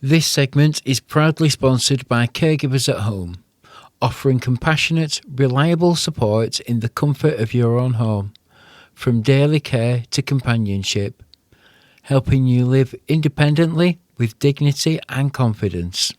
This segment is proudly sponsored by Caregivers at Home, offering compassionate, reliable support in the comfort of your own home, from daily care to companionship, helping you live independently with dignity and confidence.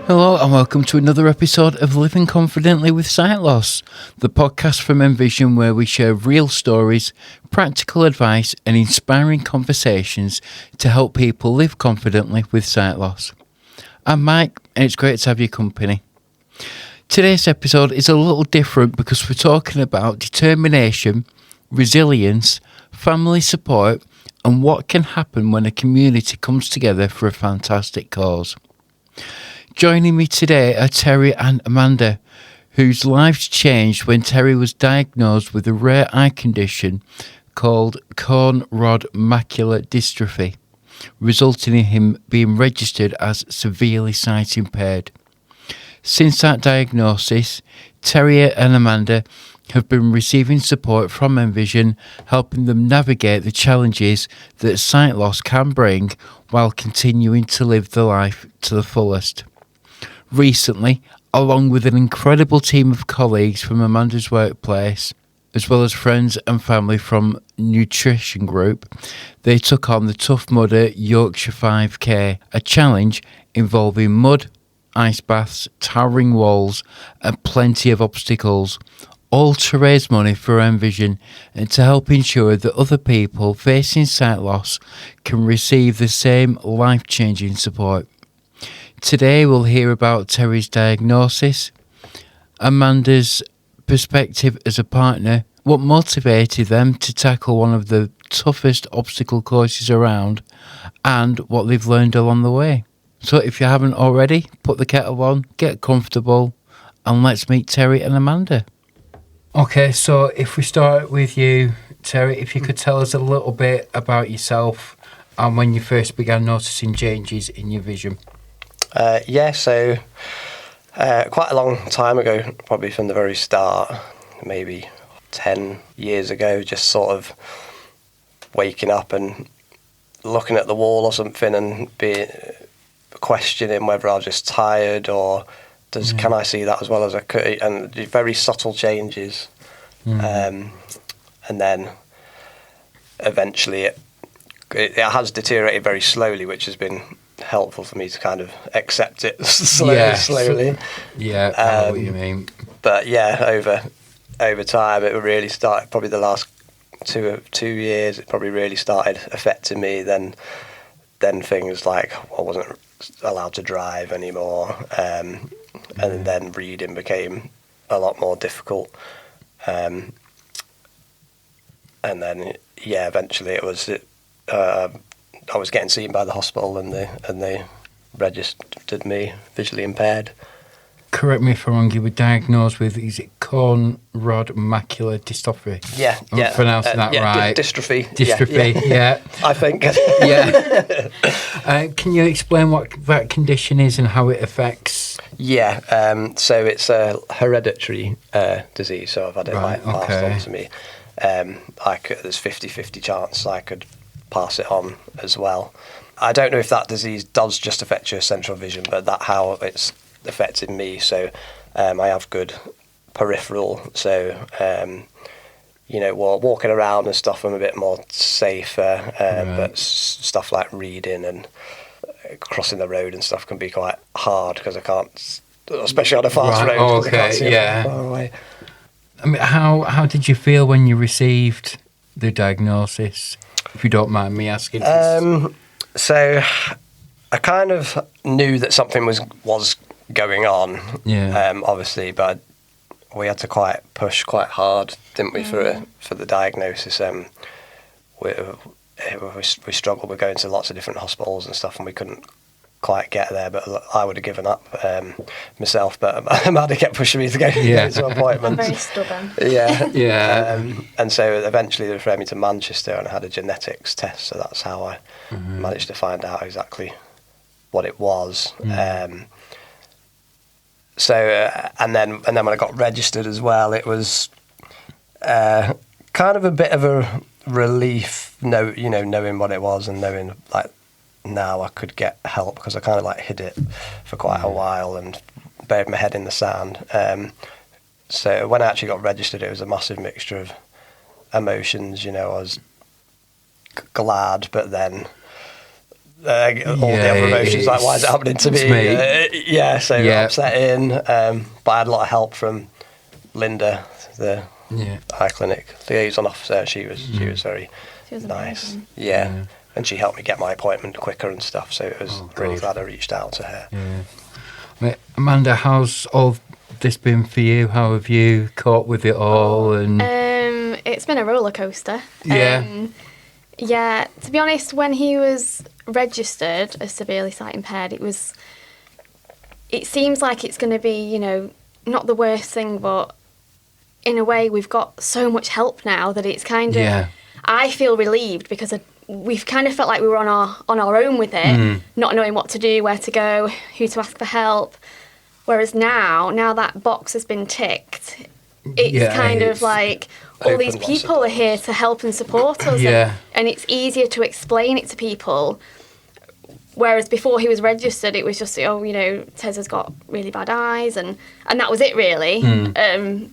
Hello and welcome to another episode of Living Confidently with Sight Loss, the podcast from Envision where we share real stories, practical advice and inspiring conversations to help people live confidently with sight loss. I'm Mike and it's great to have your company. Today's episode is a little different because we're talking about determination, resilience, family support and what can happen when a community comes together for a fantastic cause. Joining me today are Terry and Amanda, whose lives changed when Terry was diagnosed with a rare eye condition called Cone Rod Macula Dystrophy, resulting in him being registered as severely sight impaired. Since that diagnosis, Terry and Amanda have been receiving support from Envision, helping them navigate the challenges that sight loss can bring while continuing to live the life to the fullest. Recently, along with an incredible team of colleagues from Amanda's workplace, as well as friends and family from Nutrition Group, they took on the Tough Mudder Yorkshire 5K, a challenge involving mud, ice baths, towering walls and plenty of obstacles, all to raise money for Envision and to help ensure that other people facing sight loss can receive the same life-changing support. Today we'll hear about Terry's diagnosis, Amanda's perspective as a partner, what motivated them to tackle one of the toughest obstacle courses around, and what they've learned along the way. So if you haven't already, put the kettle on, get comfortable, and let's meet Terry and Amanda. Okay, so if we start with you, Terry, if you could tell us a little bit about yourself and when you first began noticing changes in your vision. So quite a long time ago, probably from the very start, maybe 10 years ago, just sort of waking up and looking at the wall or something and questioning whether I was just tired or can I see that as well as I could, and very subtle changes. And then eventually it has deteriorated very slowly, which has been helpful for me to kind of accept it slowly. Yeah, I know what you mean. But yeah, over time, it really started. Probably the last 2 years, it probably really started affecting me. Then things like I wasn't allowed to drive anymore, and then reading became a lot more difficult. And then eventually it was. I was getting seen by the hospital and they registered me visually impaired. Correct me if I'm wrong, you were diagnosed with, is it Cone Rod Macula Dystrophy? Yeah. I'm pronouncing that right. Dystrophy. Yeah. I think. Yeah. Can you explain what that condition is and how it affects? Yeah, so it's a hereditary disease, so I've had it passed on to me. There's 50-50 chance I could pass it on as well. I don't know if that disease does just affect your central vision, but that's how it's affected me. So I have good peripheral, so walking around and stuff I'm a bit more safer, but stuff like reading and crossing the road and stuff can be quite hard because I can't, especially on a fast road. Okay, far away. I mean, how did you feel when you received the diagnosis? If you don't mind me asking. So I kind of knew that something was going on. Yeah. Obviously, but we had to push quite hard, didn't we, for the diagnosis? We struggled with going to lots of different hospitals and stuff, and we couldn't quite get there, but I would have given up myself. But Amanda kept pushing me to go to appointments. I'm very stubborn. Yeah. And so eventually they referred me to Manchester, and I had a genetics test. So that's how I managed to find out exactly what it was. And then when I got registered as well, it was kind of a bit of a relief, knowing what it was and knowing like now I could get help, because I kind of like hid it for quite a while and buried my head in the sand. So when I actually got registered, it was a massive mixture of emotions. I was glad, but then all the other emotions, like, why is it happening to me? Upsetting. But I had a lot of help from Linda, the eye clinic liaison officer. She was very nice. Amazing. Yeah. And she helped me get my appointment quicker and stuff. So it was really glad I reached out to her. Yeah. Amanda, how's all this been for you? How have you coped with it all? And it's been a roller coaster. Yeah. To be honest, when he was registered as severely sight impaired, it seems like it's going to be, not the worst thing, but in a way we've got so much help now that it's kind of, I feel relieved, because we've kind of felt like we were on our own with it, not knowing what to do, where to go, who to ask for help. Whereas now that box has been ticked, it's like all these people are here to help and support us, and it's easier to explain it to people. Whereas before he was registered, it was just, Tez has got really bad eyes, and that was it really. Having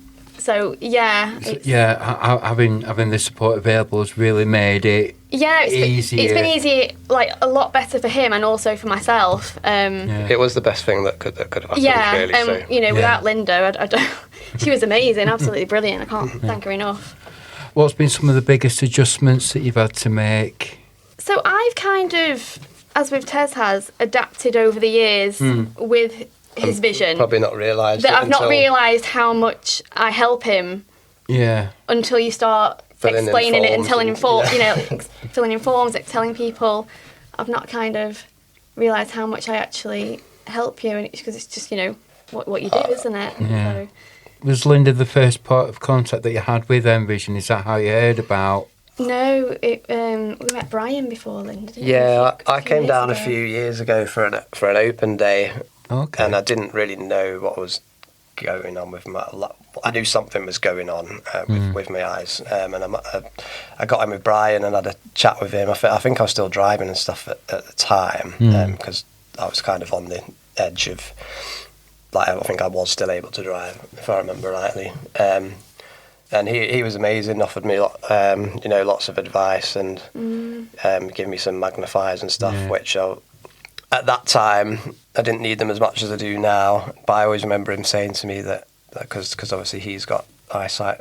this support available has really made it easier. It's been easy, like a lot better for him and also for myself. It was the best thing that could have happened. Really. Without Linda, I don't. She was amazing, absolutely brilliant. I can't thank her enough. What's been some of the biggest adjustments that you've had to make? So I've kind of, as with Tez has, adapted over the years with his vision. Probably not realised that I've not realised how much I help him. Yeah. Until you start explaining it and telling him filling in forms, telling people. I've not kind of realised how much I actually help you, and because it's just what you do, isn't it? Yeah. So. Was Linda the first part of contact that you had with Envision? Is that how you heard about? No, we met Brian before Linda. Didn't we? I came down a few years ago for an open day. Okay. And I didn't really know what was going on with my. I knew something was going on with my eyes, and I got in with Brian and had a chat with him. I think I was still driving and stuff at the time, because I was kind of on the edge of. Like, I think I was still able to drive, if I remember rightly. And he was amazing. Offered me lots of advice and gave me some magnifiers and stuff, which at that time I didn't need them as much as I do now. But I always remember him saying to me that because obviously he's got eyesight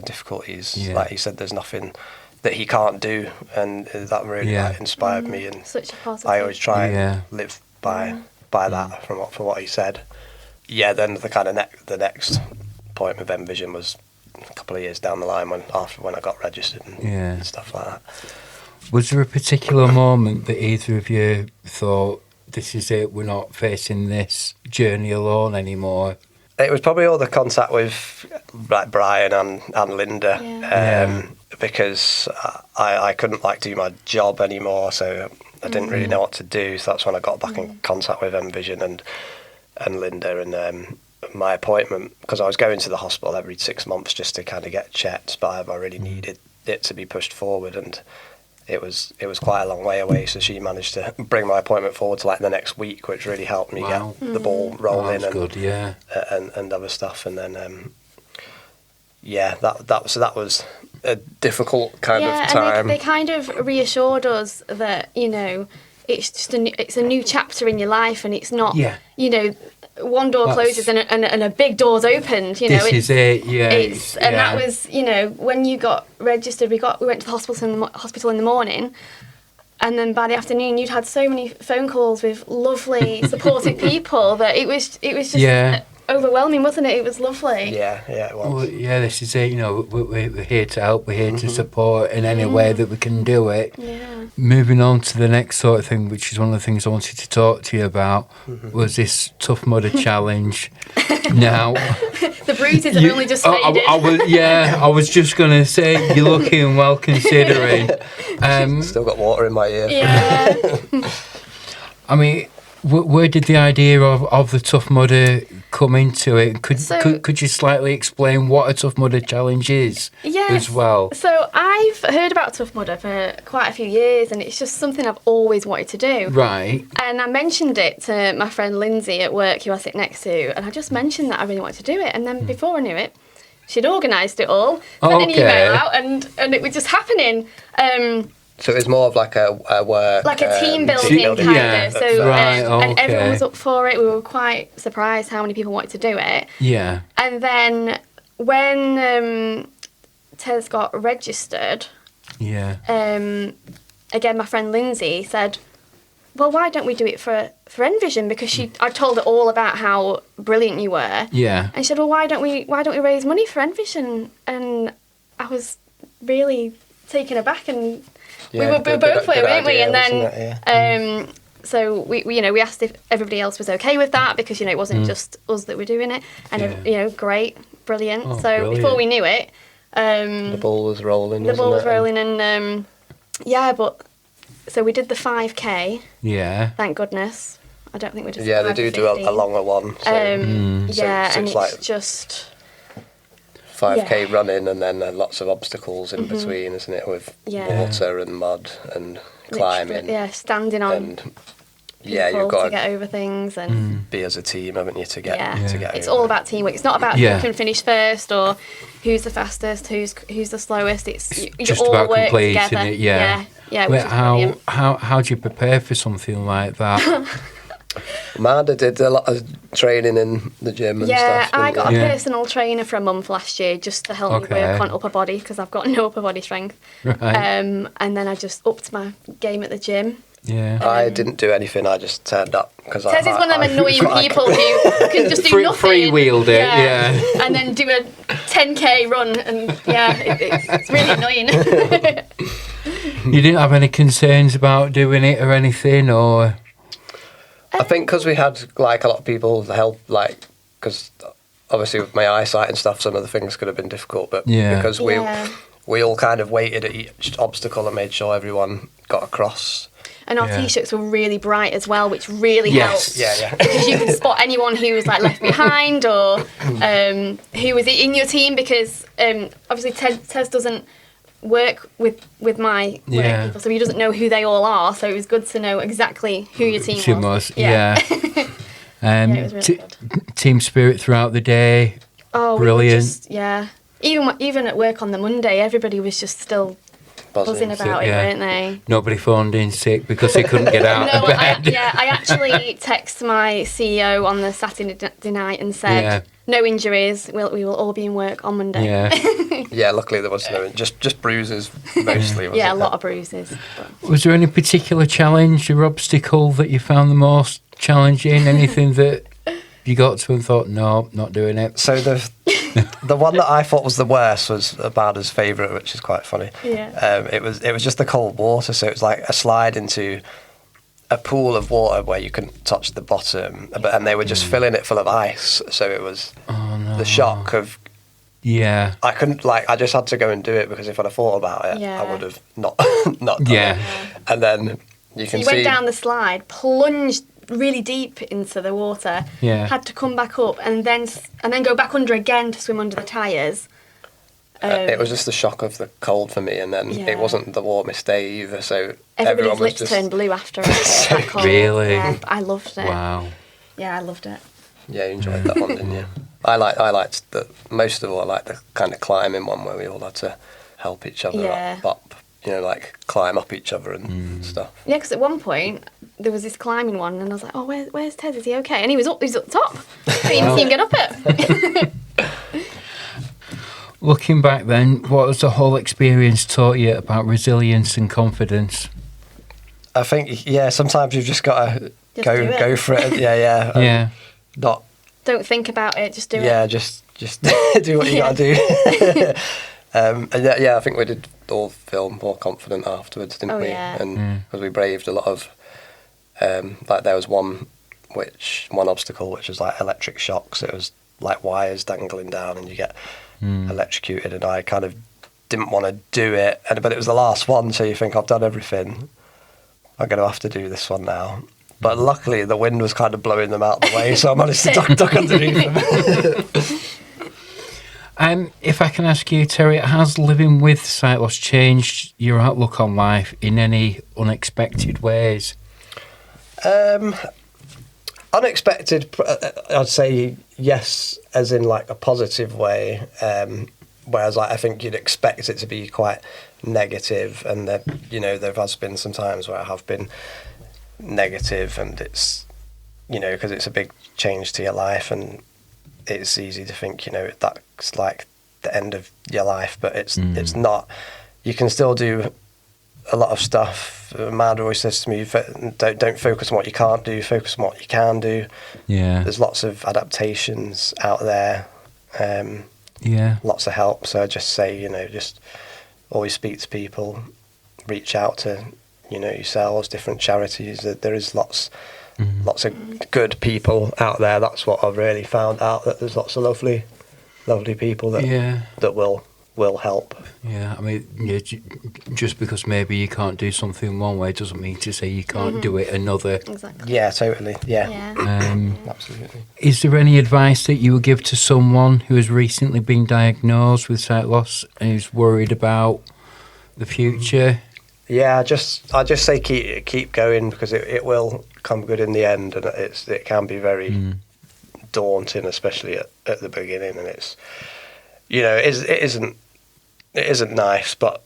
difficulties. Like he said, there's nothing that he can't do, and that really inspired me. And such a positive. I always try and live by that from what he said. Yeah, then the next point with Envision was a couple of years down the line when I got registered and stuff like that. Was there a particular moment that either of you thought, this is it, we're not facing this journey alone anymore? It was probably all the contact with like Brian and Linda, because I couldn't do my job anymore, so I didn't really know what to do. So that's when I got back in contact with Envision and Linda, and my appointment, because I was going to the hospital every 6 months just to kind of get checked, but I really needed it to be pushed forward, and it was quite a long way away, so she managed to bring my appointment forward to the next week, which really helped me get the ball rolling and other stuff. And then that was a difficult kind of time. And they kind of reassured us that it's just it's a new chapter in your life, and it's not one door closes and a big door's opened. This is it. That was when you got registered. We went to the hospital in the morning, and then by the afternoon you'd had so many phone calls with lovely supportive people that it was just overwhelming, wasn't it? It was lovely. Yeah, it was. Well, yeah, this is it. You know, we're here to help. We're here to support in any way that we can do it. Yeah. Moving on to the next sort of thing, which is one of the things I wanted to talk to you about, was this Tough Mudder challenge. Now, the bruises have only just faded. I was just gonna say you're looking well considering. Still got water in my ear. Yeah. I mean, where did the idea of the Tough Mudder come into it? Could you slightly explain what a Tough Mudder challenge is as well? So I've heard about Tough Mudder for quite a few years, and it's just something I've always wanted to do. Right. And I mentioned it to my friend Lindsay at work, who I sit next to, and I just mentioned that I really wanted to do it. And then before I knew it, she'd organised it all, sent an email out, and it was just happening. So it was more of like a work... Like a team building kind of. So, and everyone was up for it. We were quite surprised how many people wanted to do it. Yeah. And then when Tez got registered, again, my friend Lindsay said, well, why don't we do it for Envision? Because I told her all about how brilliant you were. Yeah. And she said, well, why don't we raise money for Envision? And I was really taken aback, and we were both were, weren't we? And then so we asked if everybody else was okay with that, because it wasn't just us that were doing it, and great, brilliant. Brilliant. Before we knew it, the ball was rolling. And but so we did the 5K. Yeah. Thank goodness. I don't think we did. Yeah, they do a longer one. So, and it's like just 5K running, and then lots of obstacles in between, isn't it? With water and mud and climbing. Yeah, standing on. And you've got to get over things and be as a team, haven't you? To get it's over. all about teamwork. It's not about who can finish first or who's the fastest, who's the slowest. It's you just all about work completing together. it. Yeah. Which is brilliant. How do you prepare for something like that? Amanda did a lot of training in the gym and stuff. Yeah, I got a personal trainer for a month last year just to help me work on upper body, because I've got no upper body strength. Right. And then I just upped my game at the gym. Yeah. I didn't do anything. I just turned up because Tez is one of them annoying people who can just do nothing. Freewheeled it, yeah. And then do a 10k run, and it's really annoying. You didn't have any concerns about doing it or anything, or? I think because we had like a lot of people to help, like, because obviously with my eyesight and stuff, some of the things could have been difficult, but because we all kind of waited at each obstacle and made sure everyone got across. And our t-shirts were really bright as well, which really helped. Yeah. Because you can spot anyone who was like left behind or who was in your team, because obviously Tez doesn't work with my work people, so he doesn't know who they all are, so it was good to know exactly who your team was. It was really good. Team spirit throughout the day. Oh, brilliant. Even at work on the Monday, everybody was just still buzzing about it, weren't they? Nobody phoned in sick because they couldn't get out of bed. I actually texted my CEO on the Saturday night and said, no injuries, we will all be in work on Monday. Yeah, luckily there was no, just bruises mostly. A lot of bruises. But. Was there any particular challenge or obstacle that you found the most challenging? Anything that you got to and thought, no, not doing it? So the one that I thought was the worst was Abada's favourite, which is quite funny. Yeah. It was just the cold water, so it was like a slide into a pool of water where you couldn't touch the bottom, and they were just filling it full of ice, so it was the shock of I couldn't, like, I just had to go and do it, because if I'd have thought about it I would have not done it. And then you went down the slide, plunged really deep into the water, had to come back up and then go back under again to swim under the tyres. It was just the shock of the cold for me, and then it wasn't the warmest day either, so everybody's lips turned blue after it. That cold. Really? Yeah, I loved it. Wow. Yeah, I loved it. Yeah, you enjoyed that one, didn't you? I liked most of all, I liked the kind of climbing one where we all had to help each other up, like climb up each other and stuff. Yeah, because at one point there was this climbing one, and I was like, oh, where's Ted? Is he okay? And he was up top. I didn't even see him get up it. Looking back then, what has the whole experience taught you about resilience and confidence? I think, sometimes you've just got to go for it. Yeah. Yeah. Not don't think about it, just do it. Yeah, just do what you gotta do. And I think we did all feel more confident afterwards, didn't we? Yeah. And because we braved a lot of, like there was one obstacle which was like electric shocks. It was like wires dangling down, and you get electrocuted. And I kind of didn't want to do it, but it was the last one, so you think I've done everything. I'm going to have to do this one now. But luckily, the wind was kind of blowing them out the way, so I managed to duck underneath them. If I can ask you, Terry, has living with sight loss changed your outlook on life in any unexpected ways? Unexpected, I'd say yes, as in like a positive way. Whereas like, I think you'd expect it to be quite negative, and that, you know, there has been some times where I have been negative, and it's, you know, because it's a big change to your life, and it's easy to think, you know, that's like the end of your life, but it's not. You can still do a lot of stuff. Amanda always says to me, don't focus on what you can't do, focus on what you can do. Yeah. There's lots of adaptations out there. Lots of help. So I just say, you know, just always speak to people, reach out to, you know, yourselves, different charities. There is lots of good people out there. That's what I've really found out, that there's lots of lovely people that will help. Yeah, I mean, just because maybe you can't do something one way doesn't mean to say you can't do it another. Exactly. Yeah, totally. Yeah. Absolutely. Is there any advice that you would give to someone who has recently been diagnosed with sight loss and is worried about the future? Yeah, I just say keep going, because it will come good in the end, and it can be very daunting, especially at the beginning, and it's, you know, it isn't nice, but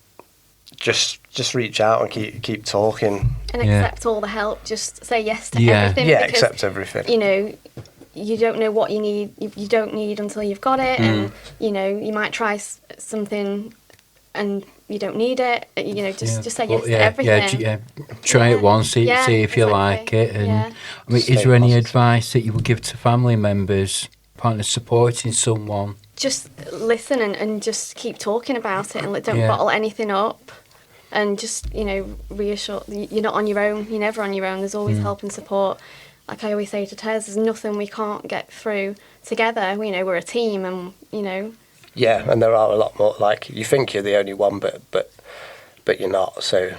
just reach out and keep talking and accept all the help. Just say yes to everything. Yeah, because, accept everything. You know, you don't know what you need. You don't need until you've got it, and you know, you might try something and you don't need it. You know, just say yes to everything. Try it once, see if you like it. And I mean, is there any advice that you would give to family members, partners supporting someone? Just listen and just keep talking about it, and don't bottle anything up, and just, you know, reassure you're not on your own. You're never on your own. There's always help and support. Like I always say to Tez, there's nothing we can't get through together. You know, we're a team, and you know. Yeah, and there are a lot more. Like, you think you're the only one, but you're not. So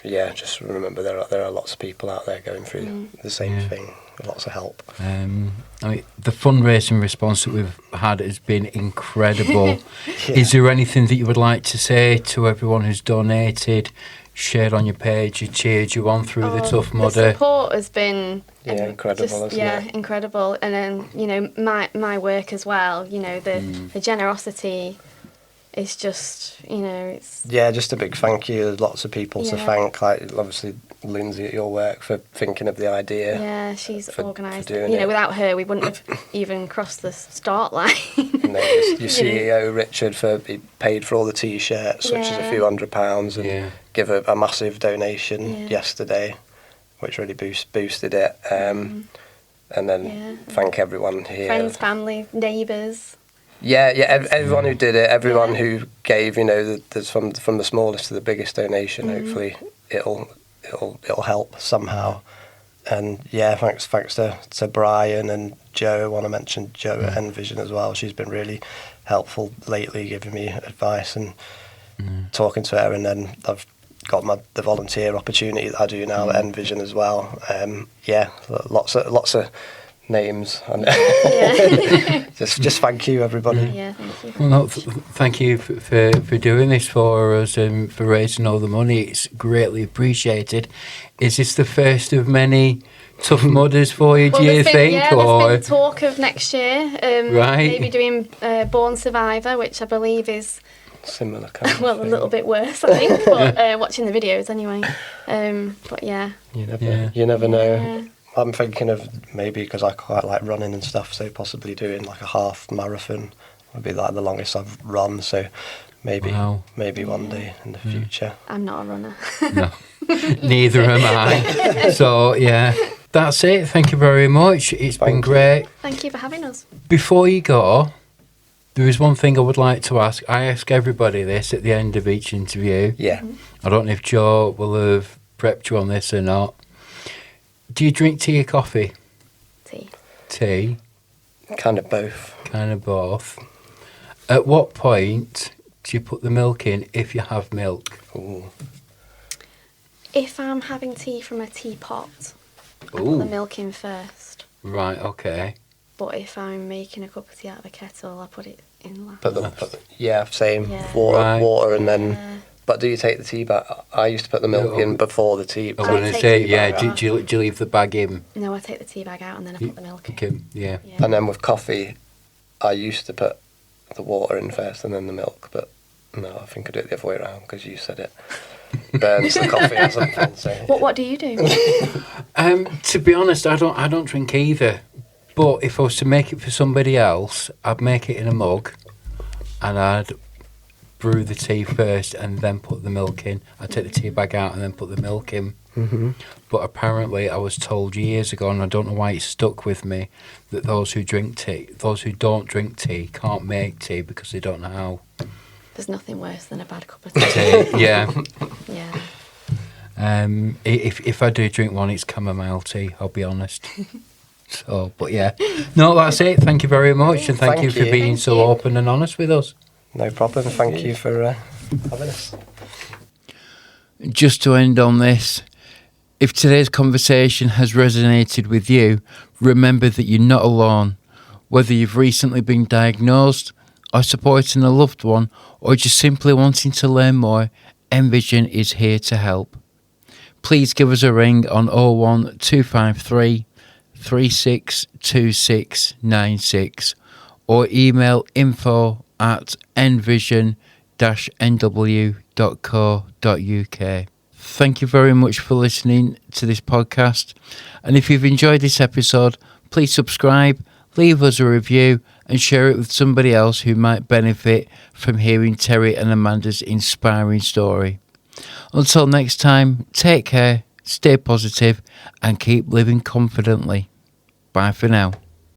yeah, just remember there are lots of people out there going through the same thing. Lots of help. I mean, the fundraising response that we've had has been incredible. Is there anything that you would like to say to everyone who's donated, shared on your page, who cheered you on through the Tough Mudder? The support has been incredible, isn't it? Incredible. And then, you know, my work as well, you know, the generosity is just, you know, it's... Yeah, just a big thank you. There's lots of people to thank, like obviously Lindsay at your work for thinking of the idea. Yeah, she's organised it. You know, without her, we wouldn't have even crossed the start line. And then your CEO, Richard, he paid for all the T-shirts, which is a few £100s, and give a massive donation yesterday, which really boosted it. And then thank everyone here. Friends, family, neighbours. Yeah, everyone who did it, everyone who gave, you know, there's from the smallest to the biggest donation. Hopefully, it'll help somehow. And thanks to Brian and Joe. I want to mention Joe at Envision as well. She's been really helpful lately, giving me advice and talking to her. And then I've got the volunteer opportunity that I do now at Envision as well. Lots of names. Just thank you, everybody. Yeah, thank you. Well, no, thank you for doing this for us and for raising all the money. It's greatly appreciated. Is this the first of many Tough Mudders for you, do you think? Yeah, there's been talk of next year. Maybe doing Born Survivor, which I believe is similar kind of a little bit worse, I think, but watching the videos anyway. But yeah. You never know. Yeah. I'm thinking of maybe, because I quite like running and stuff, so possibly doing like a half marathon would be like the longest I've run. So maybe one day in the future. I'm not a runner. No, neither am I. So that's it. Thank you very much. It's been Thank you. great. Thank you for having us. Before you go, there is one thing I would like to ask. I ask everybody this at the end of each interview. Yeah. I don't know if Joe will have prepped you on this or not. Do you drink tea or coffee? Tea. Tea, Kind of both. kind of both. At what point do you put the milk in if you have milk? Ooh. If I'm having tea from a teapot, I put Ooh. the milk in first. Right, okay. But if I'm making a cup of tea out of a kettle, I put it in last. Yeah, same. Yeah. Right. Water, and then. Yeah. But do you take the tea bag? I used to put the milk in before the tea. I was I going to take say, tea yeah, bag do you leave the bag in? No, I take the tea bag out and then I put the milk in. Okay, yeah. Yeah. And then with coffee, I used to put the water in first and then the milk. But no, I think I do it the other way around because you said it. Burns the coffee or something. So. What do you do? To be honest, I don't drink either. But if I was to make it for somebody else, I'd make it in a mug, and I'd brew the tea first and then put the milk in. I'd take the tea bag out and then put the milk in. Mm-hmm. But apparently, I was told years ago, and I don't know why it stuck with me, that those who don't drink tea, can't make tea because they don't know how. There's nothing worse than a bad cup of tea. Tea, yeah. Yeah. If I do drink one, it's chamomile tea. I'll be honest. So, but yeah, no, that's it. Thank you very much, and thank you for being Thank so you. open and honest with us. No problem. Thank you for having us. Just to end on this, if today's conversation has resonated with you, remember that you're not alone. Whether you've recently been diagnosed, or supporting a loved one, or just simply wanting to learn more, Envision is here to help. Please give us a ring on 01253 362696 or email info@envision-nw.co.uk. Thank you very much for listening to this podcast, and if you've enjoyed this episode, please subscribe, leave us a review and share it with somebody else who might benefit from hearing Terry and Amanda's inspiring story. Until next time, take care, stay positive and keep living confidently. Bye for now.